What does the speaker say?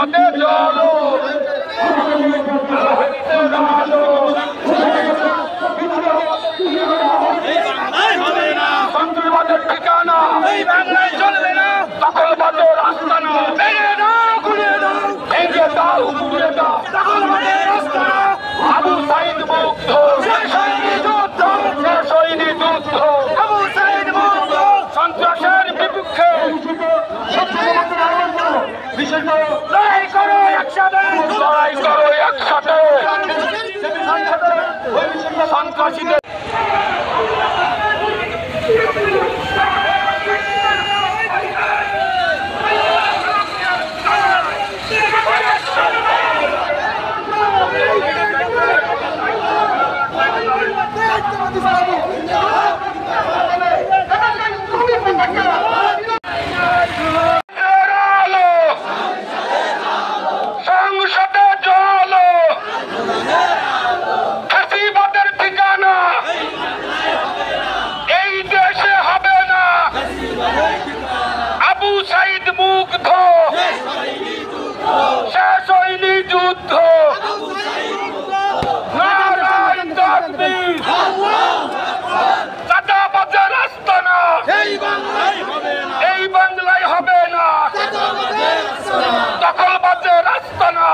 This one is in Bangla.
পথে চলো সন্ত্রাসবাদের ঠিকানা এই বাংলায় চলবে না, দখলবাদের আস্তানা ভেঙে দাও, গুড়িয়ে দাও, ভেঙে দাও, গুড়িয়ে দাও, দখলবাদের আস্তানা। আবু সাইদ মুগ্ধ, শেষ হয়নি যুদ্ধ, শেষ হয়নি যুদ্ধ, আবু সাইদ মুগ্ধ, সন্ত্রাসের বিপক্ষে লড়াই করো একসাথে, লড়াই করো একসাথে, সন্ত্রাসীদের সংসদে চলো, ফাঁসিবাদের ঠিকানা এই দেশে হবে না। আবু সাইদ মুগ্ধ, শেষ হয়নি যুদ্ধ, নারায়ে তাকবীর, চাঁদাবাজের আস্তানা এই বাংলায় হবে না, দখলবাজের আস্তানা